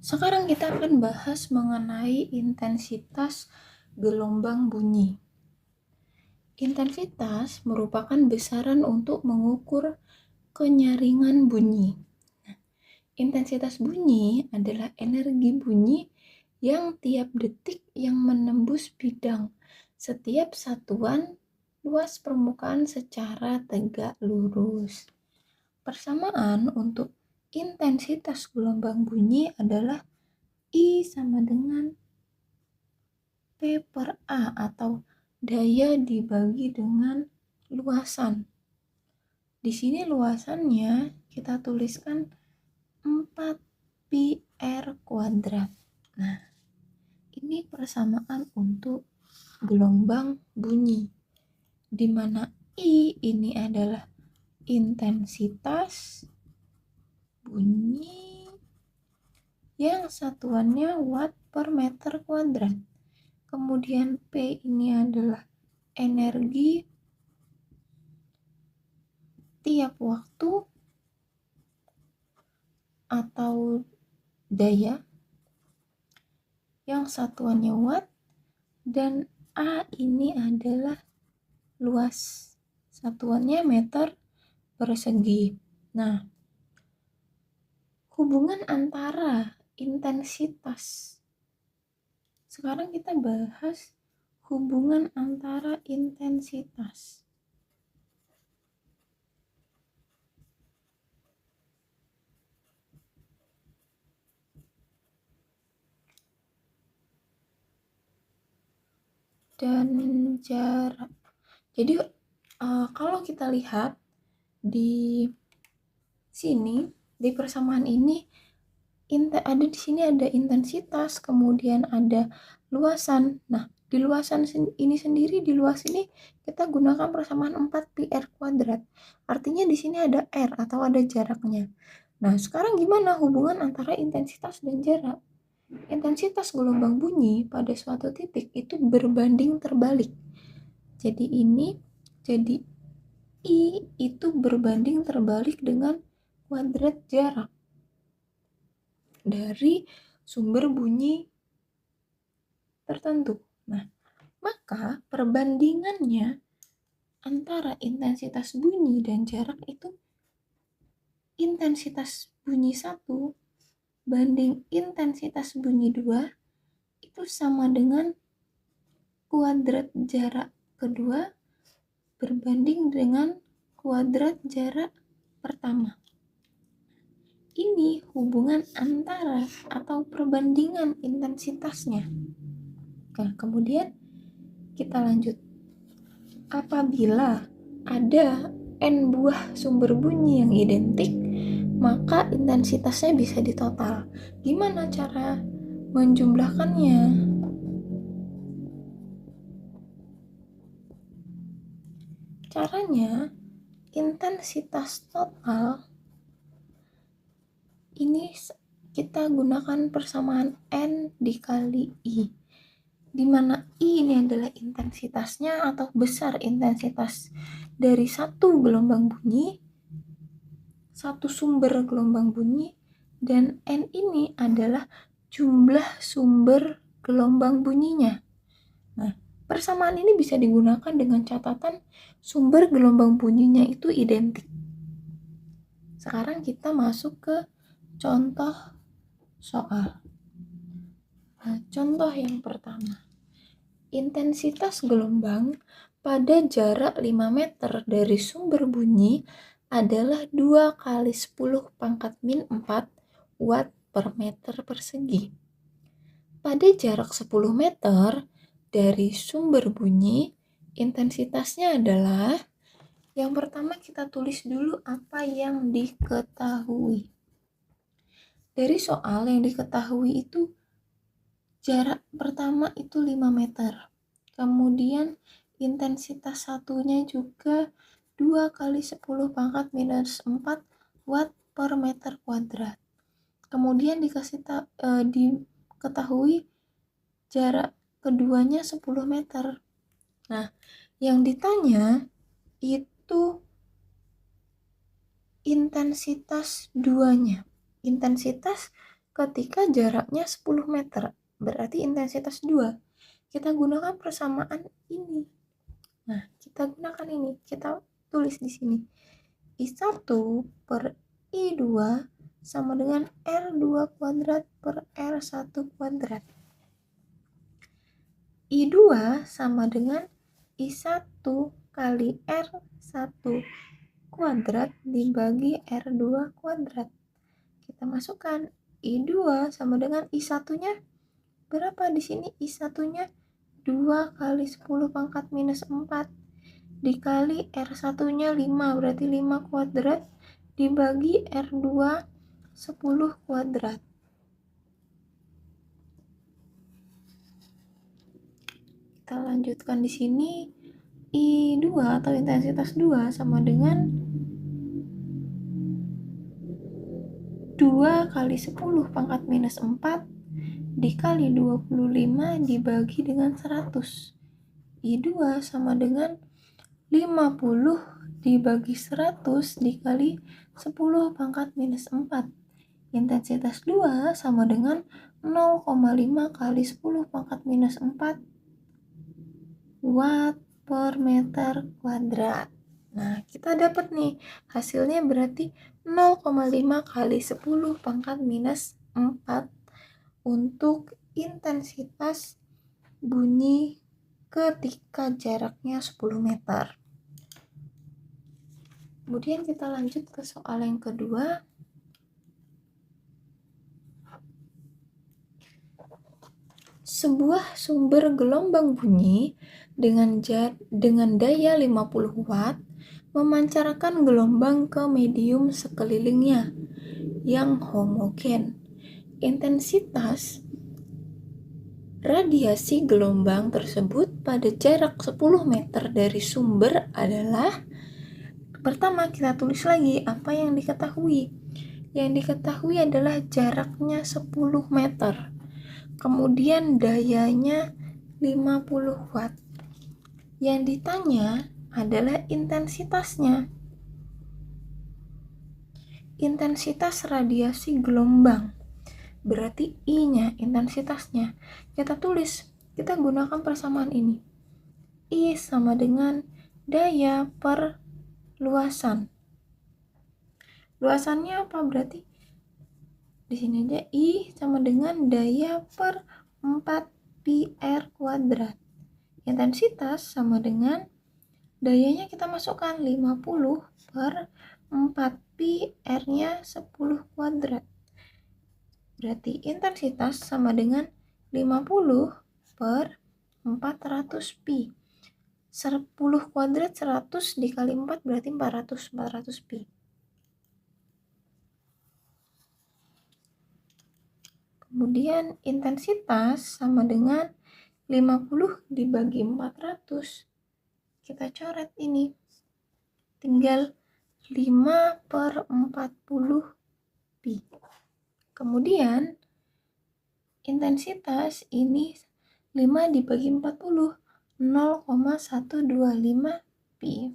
Sekarang kita akan bahas mengenai intensitas gelombang bunyi. Intensitas merupakan besaran untuk mengukur kenyaringan bunyi. Intensitas bunyi adalah energi bunyi yang tiap detik yang menembus bidang setiap satuan luas permukaan secara tegak lurus. Persamaan untuk intensitas gelombang bunyi adalah I sama dengan P per A atau daya dibagi dengan luasan. Di sini luasannya kita tuliskan 4 pi R kuadrat. Nah, ini persamaan untuk gelombang bunyi, di mana I ini adalah intensitas bunyi yang satuannya watt per meter kuadrat. Kemudian P ini adalah energi tiap waktu atau daya yang satuannya watt, dan A ini adalah luas, satuannya meter persegi. Nah, hubungan antara intensitas. Sekarang kita bahas hubungan antara intensitas dan jarak. Jadi kalau kita lihat di sini, di persamaan ini ada di sini ada intensitas, kemudian ada luasan. Nah, di luasan ini sendiri, di luas ini kita gunakan persamaan 4 pi R kuadrat. Artinya di sini ada R atau ada jaraknya. Nah, sekarang gimana hubungan antara intensitas dan jarak? Intensitas gelombang bunyi pada suatu titik itu berbanding terbalik. Jadi I itu berbanding terbalik dengan kuadrat jarak dari sumber bunyi tertentu. Nah, maka perbandingannya antara intensitas bunyi dan jarak itu intensitas bunyi 1 banding intensitas bunyi 2 itu sama dengan kuadrat jarak kedua berbanding dengan kuadrat jarak pertama. Ini hubungan antara atau perbandingan intensitasnya. Nah, kemudian kita lanjut. Apabila ada N buah sumber bunyi yang identik, maka intensitasnya bisa ditotal. Gimana cara menjumlahkannya? Caranya, intensitas total ini kita gunakan persamaan N dikali I, di mana I ini adalah intensitasnya atau besar intensitas dari satu gelombang bunyi, satu sumber gelombang bunyi, dan N ini adalah jumlah sumber gelombang bunyinya. Nah, persamaan ini bisa digunakan dengan catatan sumber gelombang bunyinya itu identik. Sekarang kita masuk ke contoh soal. Nah, contoh yang pertama. Intensitas gelombang pada jarak 5 meter dari sumber bunyi adalah 2 kali 10 pangkat min 4 watt per meter persegi. Pada jarak 10 meter dari sumber bunyi, intensitasnya adalah, yang pertama kita tulis dulu apa yang diketahui. Dari soal yang diketahui itu jarak pertama itu 5 meter. Kemudian intensitas satunya juga 2 kali 10 pangkat minus 4 watt per meter kuadrat. Kemudian diketahui jarak keduanya 10 meter. Nah, yang ditanya itu intensitas duanya. Intensitas ketika jaraknya 10 meter. Berarti intensitas 2. Kita gunakan persamaan ini. Nah, kita gunakan ini. Kita tulis di sini. I1 per I2 sama dengan R2 kuadrat per R1 kuadrat. I2 sama dengan I1 kali R1 kuadrat dibagi R2 kuadrat. Kita masukkan I2 sama dengan I1-nya berapa di sini? I1-nya 2 kali 10 pangkat minus 4 dikali R1-nya 5, berarti 5 kuadrat dibagi R2 10 kuadrat. Kita lanjutkan di sini. I2 atau intensitas 2 sama dengan 2 kali 10 pangkat minus 4 dikali 25 dibagi dengan 100. I2 sama dengan 50 dibagi 100 dikali 10 pangkat minus 4. Intensitas 2 sama dengan 0,5 kali 10 pangkat minus 4 watt per meter kuadrat. Nah, kita dapat nih hasilnya berarti 0,5 kali 10 pangkat minus 4 untuk intensitas bunyi ketika jaraknya 10 meter. Kemudian kita lanjut ke soal yang kedua. Sebuah sumber gelombang bunyi dengan daya 50 watt memancarkan gelombang ke medium sekelilingnya yang homogen. Intensitas radiasi gelombang tersebut pada jarak 10 meter dari sumber adalah, pertama kita tulis lagi apa yang diketahui. Yang diketahui adalah jaraknya 10 meter. Kemudian dayanya 50 watt. Yang ditanya adalah intensitasnya. Intensitas radiasi gelombang. Berarti I-nya, intensitasnya. Kita tulis, kita gunakan persamaan ini. I sama dengan daya per luasan. Luasannya apa berarti? Di sini aja I sama dengan daya per 4 pi R kuadrat. Intensitas sama dengan dayanya kita masukkan 50 per 4 pi R-nya 10 kuadrat. Berarti intensitas sama dengan 50 per 400 pi. 10 kuadrat 100 dikali 4 berarti 400 pi. Kemudian intensitas sama dengan 50 dibagi 400. Kita coret ini. Tinggal 5 per 40 pi. Kemudian intensitas ini 5 dibagi 40, 0,125 pi.